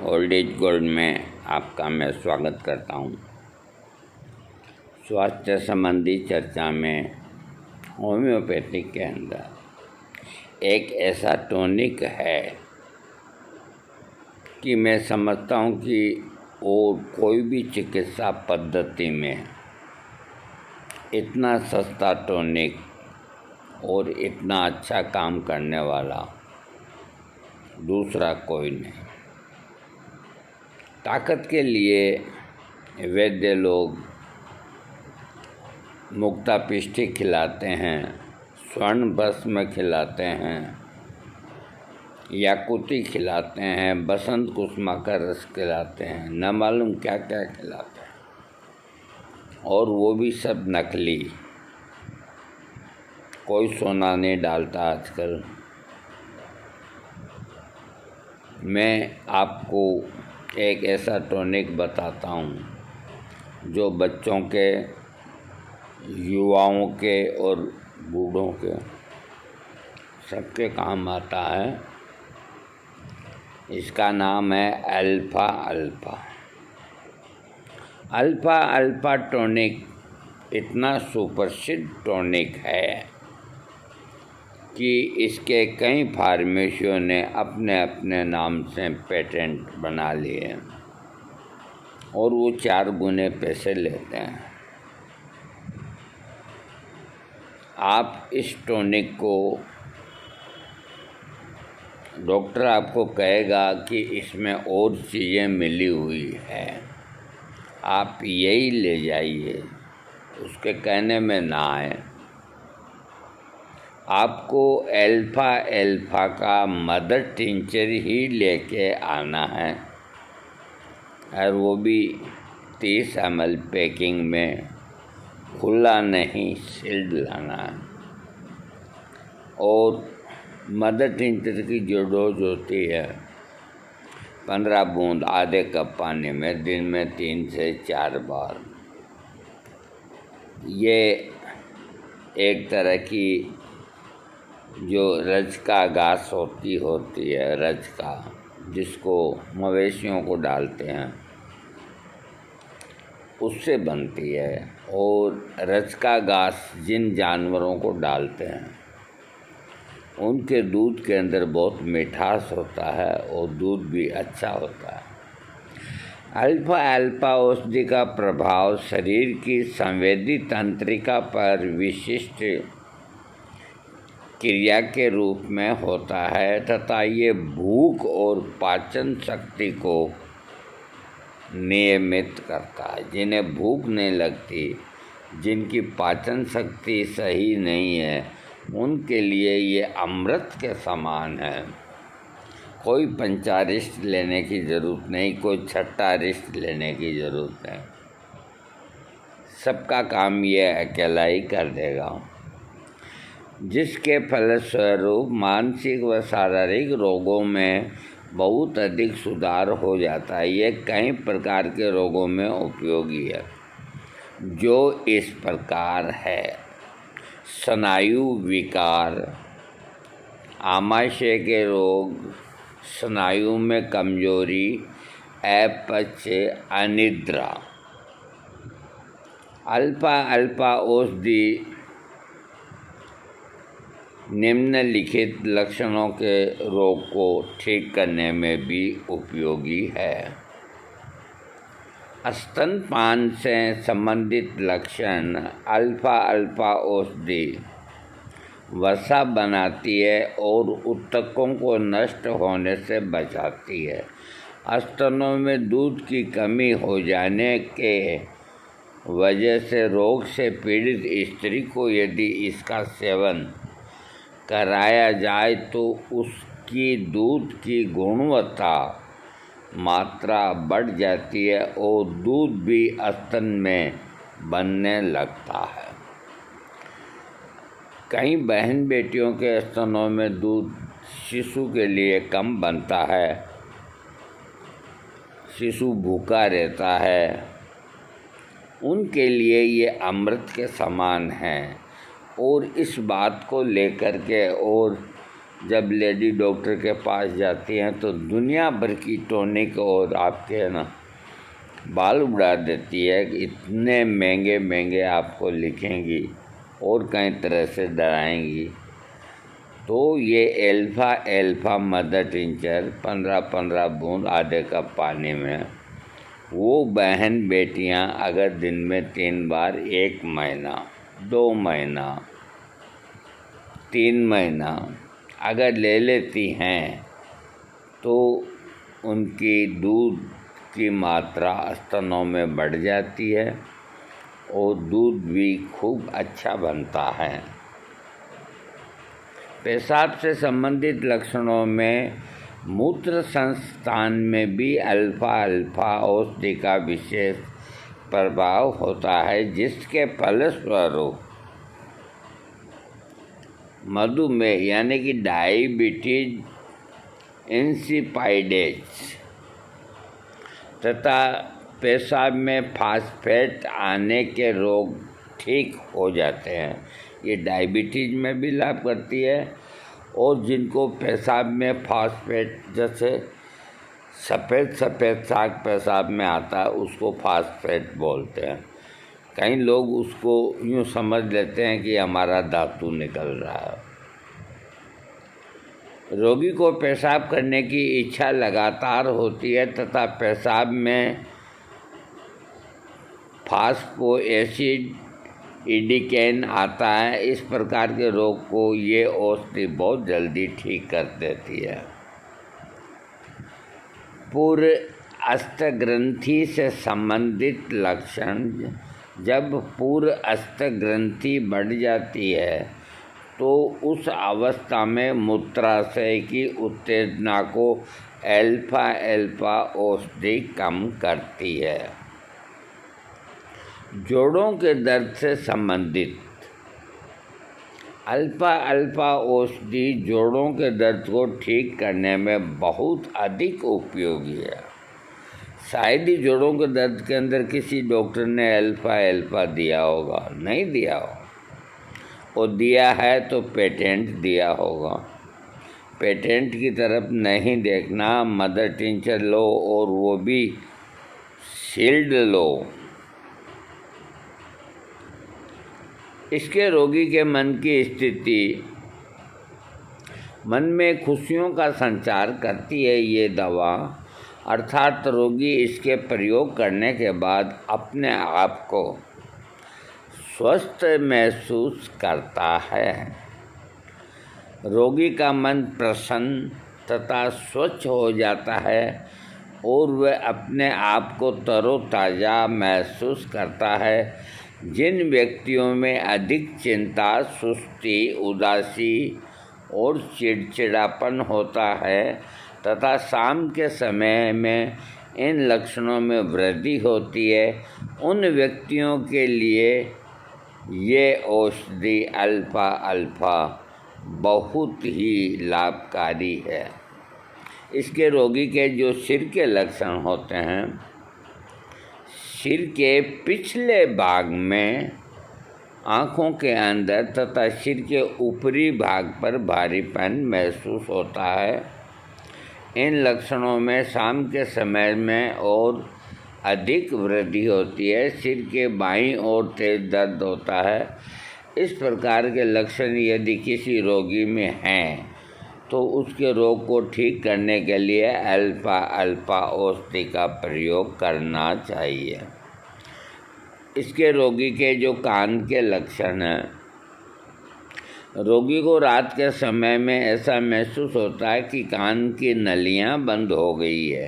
Old age gold में आपका मैं स्वागत करता हूँ। स्वास्थ्य संबंधी चर्चा में होम्योपैथिक के अंदर एक ऐसा टॉनिक है कि मैं समझता हूँ कि और कोई भी चिकित्सा पद्धति में इतना सस्ता टॉनिक और इतना अच्छा काम करने वाला दूसरा कोई नहीं। ताकत के लिए वैद्य लोग मुक्ता पिष्टी खिलाते हैं, स्वर्ण भस्म खिलाते हैं, याकुती खिलाते हैं, बसंत कुसुमा का रस खिलाते हैं, न मालूम क्या क्या खिलाते हैं, और वो भी सब नकली। कोई सोना नहीं डालता आजकल। मैं आपको एक ऐसा टॉनिक बताता हूँ जो बच्चों के, युवाओं के और बूढ़ों के सबके काम आता है। इसका नाम है alpha alpha. Alpha alpha tonic इतना सुप्रसिद्ध टॉनिक है कि इसके कई फार्मेसियों ने अपने अपने नाम से पेटेंट बना लिए और वो 4 गुने पैसे लेते हैं। आप इस टॉनिक को, डॉक्टर आपको कहेगा कि इसमें और चीज़ें मिली हुई है, आप यही ले जाइए, उसके कहने में ना आए। आपको अल्फा अल्फा का मदर टिंचर ही लेके आना है और वो भी 30 ml पैकिंग में, खुला नहीं, सील्ड लाना है। और मदर टिंचर की जो डोज होती है 15 बूंद आधे कप पानी में दिन में 3 से 4 बार। ये एक तरह की जो रजका घास होती है, रजका, जिसको मवेशियों को डालते हैं, उससे बनती है। और रजका घास जिन जानवरों को डालते हैं उनके दूध के अंदर बहुत मिठास होता है और दूध भी अच्छा होता है। अल्फा अल्फा औषधि का प्रभाव शरीर की संवेदी तंत्रिका पर विशिष्ट क्रिया के रूप में होता है तथा ये भूख और पाचन शक्ति को नियमित करता है। जिन्हें भूख नहीं लगती, जिनकी पाचन शक्ति सही नहीं है, उनके लिए ये अमृत के समान है। कोई पंचारिष्ट लेने की ज़रूरत नहीं, कोई छठा रिष्ट लेने की ज़रूरत नहीं। सबका काम ये अकेला ही कर देगा, जिसके फलस्वरूप मानसिक व शारीरिक रोगों में बहुत अधिक सुधार हो जाता है। ये कई प्रकार के रोगों में उपयोगी है, जो इस प्रकार है: स्नायु विकार, आमाशय के रोग, स्नायु में कमजोरी, अपच, अनिद्रा। अल्फा अल्फा औषधि निम्नलिखित लक्षणों के रोग को ठीक करने में भी उपयोगी है। स्तनपान से संबंधित लक्षण: अल्फा अल्फा औषधि वसा बनाती है और ऊतकों को नष्ट होने से बचाती है। स्तनों में दूध की कमी हो जाने के वजह से रोग से पीड़ित स्त्री को यदि इसका सेवन कराया जाए तो उसकी दूध की गुणवत्ता, मात्रा बढ़ जाती है और दूध भी स्तन में बनने लगता है। कई बहन बेटियों के स्तनों में दूध शिशु के लिए कम बनता है, शिशु भूखा रहता है, उनके लिए ये अमृत के समान है। और इस बात को लेकर के और जब लेडी डॉक्टर के पास जाती हैं तो दुनिया भर की टॉनिक और आपके ना बाल उड़ा देती है, इतने महंगे महंगे आपको लिखेंगी और कई तरह से डराएंगी। तो ये एल्फा मदर टिंचर 15-15 बूंद आधे कप पानी में, वो बहन बेटियां अगर दिन में 3 बार 1 महीना, 2 महीना, 3 महीना अगर ले लेती हैं तो उनकी दूध की मात्रा स्तनों में बढ़ जाती है और दूध भी खूब अच्छा बनता है। पेशाब से संबंधित लक्षणों में मूत्र संस्थान में भी अल्फा औषधि का विशेष प्रभाव होता है, जिसके फलस्वरूप मधुमेह यानी कि डायबिटीज इंसिपाइडेस तथा पेशाब में फास्फेट आने के रोग ठीक हो जाते हैं। ये डायबिटीज में भी लाभ करती है और जिनको पेशाब में फास्फेट, जैसे सफ़ेद साग पेशाब में आता है उसको फास्फेट बोलते हैं। कई लोग उसको यूँ समझ लेते हैं कि हमारा धातु निकल रहा है। रोगी को पेशाब करने की इच्छा लगातार होती है तथा पेशाब में फास्फो एसिड इडिकेन आता है। इस प्रकार के रोग को ये औषधि बहुत जल्दी ठीक कर देती है। पूर्व अस्त ग्रंथि से संबंधित लक्षण, जब पूर्व अस्त ग्रंथि बढ़ जाती है तो उस अवस्था में मूत्राशय की उत्तेजना को एल्फा औषधि कम करती है। जोड़ों के दर्द से संबंधित अल्फा औषधि जोड़ों के दर्द को ठीक करने में बहुत अधिक उपयोगी है। शायद ही जोड़ों के दर्द के अंदर किसी डॉक्टर ने अल्फा दिया होगा, नहीं दिया हो, और दिया है तो पेटेंट दिया होगा। पेटेंट की तरफ नहीं देखना, मदर टिंचर लो और वो भी शील्ड लो। इसके रोगी के मन की स्थिति, मन में खुशियों का संचार करती है ये दवा, अर्थात रोगी इसके प्रयोग करने के बाद अपने आप को स्वस्थ महसूस करता है। रोगी का मन प्रसन्न तथा स्वच्छ हो जाता है और वह अपने आप को तरोताज़ा महसूस करता है। जिन व्यक्तियों में अधिक चिंता, सुस्ती, उदासी और चिड़चिड़ापन होता है तथा शाम के समय में इन लक्षणों में वृद्धि होती है, उन व्यक्तियों के लिए ये औषधि अल्फा बहुत ही लाभकारी है। इसके रोगी के जो सिर के लक्षण होते हैं, सिर के पिछले भाग में, आँखों के अंदर तथा सिर के ऊपरी भाग पर भारीपन महसूस होता है। इन लक्षणों में शाम के समय में और अधिक वृद्धि होती है। सिर के बाईं ओर तेज दर्द होता है। इस प्रकार के लक्षण यदि किसी रोगी में हैं तो उसके रोग को ठीक करने के लिए अल्फा औषधि का प्रयोग करना चाहिए। इसके रोगी के जो कान के लक्षण हैं, रोगी को रात के समय में ऐसा महसूस होता है कि कान की नलियां बंद हो गई है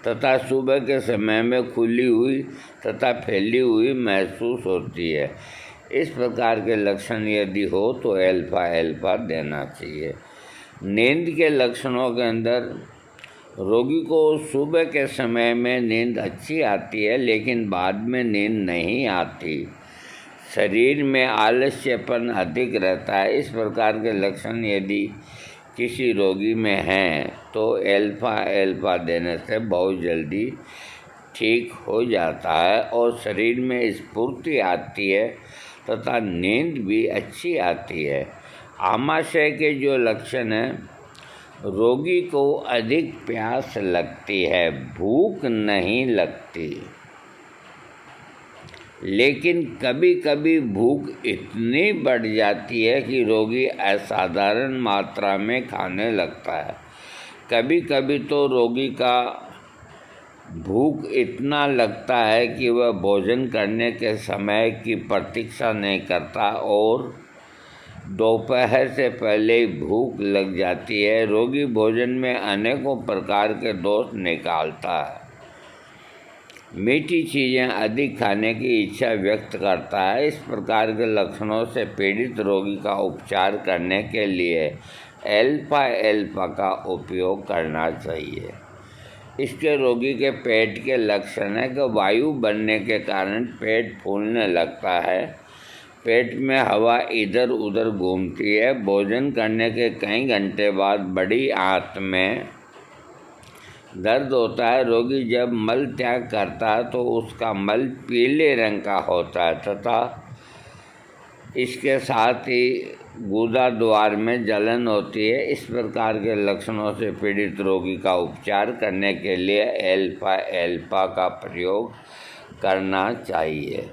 तथा सुबह के समय में खुली हुई तथा फैली हुई महसूस होती है। इस प्रकार के लक्षण यदि हो तो अल्फा देना चाहिए। नींद के लक्षणों के अंदर रोगी को सुबह के समय में नींद अच्छी आती है लेकिन बाद में नींद नहीं आती। शरीर में आलस्यपन अधिक रहता है। इस प्रकार के लक्षण यदि किसी रोगी में हैं तो अल्फा देने से बहुत जल्दी ठीक हो जाता है और शरीर में स्फूर्ति आती है तथा नींद भी अच्छी आती है। आमाशय के जो लक्षण हैं, रोगी को अधिक प्यास लगती है, भूख नहीं लगती, लेकिन कभी कभी भूख इतनी बढ़ जाती है कि रोगी असाधारण मात्रा में खाने लगता है। कभी कभी तो रोगी का भूख इतना लगता है कि वह भोजन करने के समय की प्रतीक्षा नहीं करता और दोपहर से पहले ही भूख लग जाती है। रोगी भोजन में अनेकों प्रकार के दोष निकालता है, मीठी चीज़ें अधिक खाने की इच्छा व्यक्त करता है। इस प्रकार के लक्षणों से पीड़ित रोगी का उपचार करने के लिए एल्फा का उपयोग करना चाहिए। इसके रोगी के पेट के लक्षण है कि वायु बनने के कारण पेट फूलने लगता है, पेट में हवा इधर उधर घूमती है, भोजन करने के कई घंटे बाद बड़ी आंत में दर्द होता है। रोगी जब मल त्याग करता है तो उसका मल पीले रंग का होता है तथा इसके साथ ही गुदा द्वार में जलन होती है। इस प्रकार के लक्षणों से पीड़ित रोगी का उपचार करने के लिए एल्फा का प्रयोग करना चाहिए।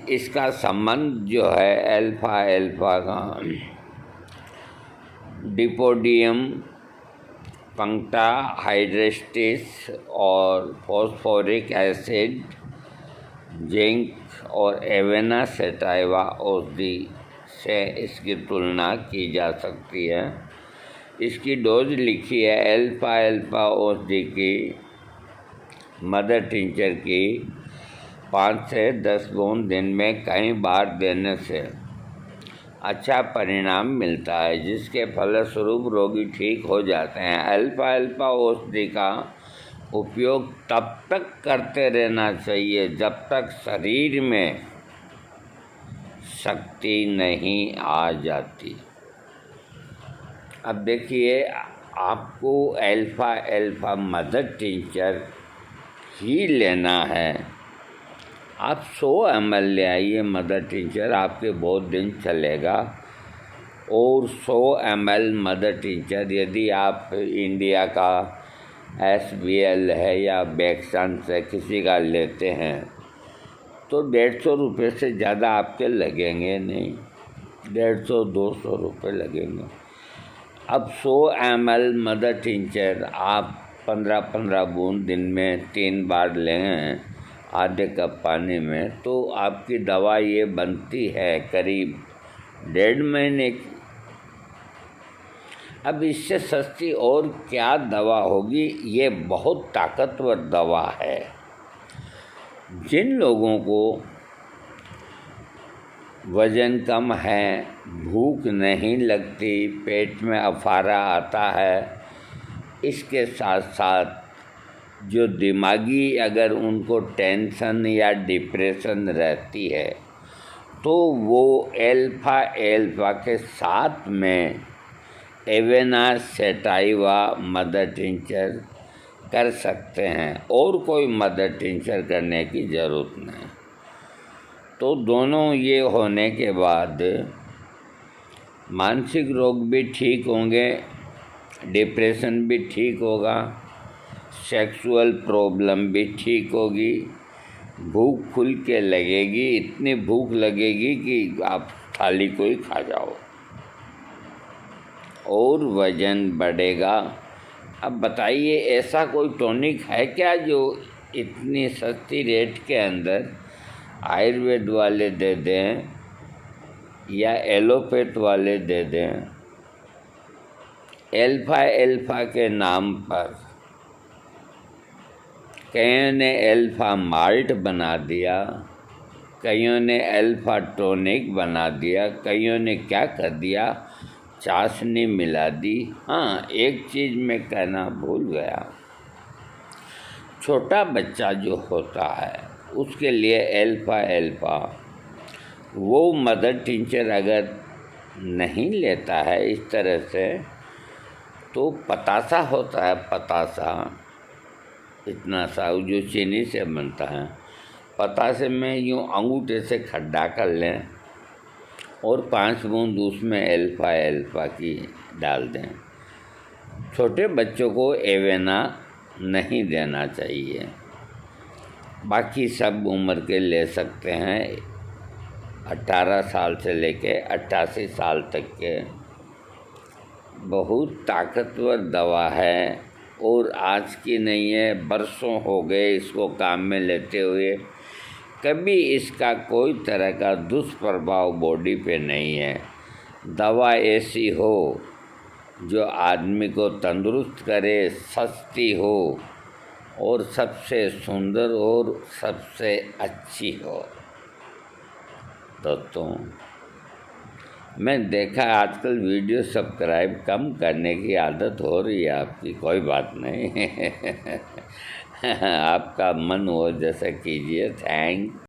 इसका संबंध जो है एल्फा का डिपोडियम पंक्टा हाइड्रेस्टिस और फॉस्फोरिक एसिड, जिंक और एवेना सेटाइवा औषधि से इसकी तुलना की जा सकती है। इसकी डोज लिखी है। एल्फा औषधि की मदर टिंचर की 5 से 10 बूंद दिन में कई बार देने से अच्छा परिणाम मिलता है, जिसके फलस्वरूप रोगी ठीक हो जाते हैं। एल्फा औषधि का उपयोग तब तक करते रहना चाहिए जब तक शरीर में शक्ति नहीं आ जाती। अब देखिए, आपको एल्फा मदर टिंचर ही लेना है। आप 100 ml ले आइए मदर टिंचर, आपके बहुत दिन चलेगा। और 100 ml मदर टिंचर यदि आप इंडिया का SBL है या बैक्सन से किसी का लेते हैं तो 150 रुपये से ज़्यादा आपके लगेंगे नहीं, 150-200 रुपये लगेंगे। अब 100 ml मदर टिंचर आप 15-15 बूंद दिन में 3 बार लें आधे कप पानी में, तो आपकी दवा ये बनती है करीब 1.5 महीने की। अब इससे सस्ती और क्या दवा होगी। ये बहुत ताकतवर दवा है। जिन लोगों को वज़न कम है, भूख नहीं लगती, पेट में अफारा आता है, इसके साथ साथ जो दिमागी अगर उनको टेंशन या डिप्रेशन रहती है तो वो एल्फा के साथ में एवेना सेटाइवा मदर टिंचर कर सकते हैं और कोई मदर टिंचर करने की ज़रूरत नहीं। तो दोनों ये होने के बाद मानसिक रोग भी ठीक होंगे, डिप्रेशन भी ठीक होगा, सेक्सुअल प्रॉब्लम भी ठीक होगी, भूख खुल के लगेगी, इतनी भूख लगेगी कि आप थाली को ही खा जाओ, और वज़न बढ़ेगा। अब बताइए, ऐसा कोई टॉनिक है क्या जो इतनी सस्ती रेट के अंदर आयुर्वेद वाले दे दें या एलोपैथ वाले दे दें? एल्फा के नाम पर कईयों ने एल्फा माल्ट बना दिया, कईयों ने एल्फा टॉनिक बना दिया, कईयों ने क्या कर दिया, चाशनी मिला दी। हाँ, एक चीज़ मैं कहना भूल गया, छोटा बच्चा जो होता है उसके लिए एल्फा वो मदर टिंचर अगर नहीं लेता है इस तरह से, तो पतासा होता है, पतासा इतना सा जो चीनी से बनता है, पतासे में यूँ अंगूठे से खड्डा कर लें और 5 बूंद उसमें अल्फ़ा की डाल दें। छोटे बच्चों को एवेना नहीं देना चाहिए। बाकी सब उम्र के ले सकते हैं, 18 साल से लेके 88 साल तक के। बहुत ताकतवर दवा है और आज की नहीं है, बरसों हो गए इसको काम में लेते हुए। कभी इसका कोई तरह का दुष्प्रभाव बॉडी पे नहीं है। दवा ऐसी हो जो आदमी को तंदुरुस्त करे, सस्ती हो और सबसे सुंदर और सबसे अच्छी हो। दोस्तों, मैं देखा आजकल वीडियो सब्सक्राइब कम करने की आदत हो रही है आपकी। कोई बात नहीं आपका मन हो जैसा कीजिए। थैंक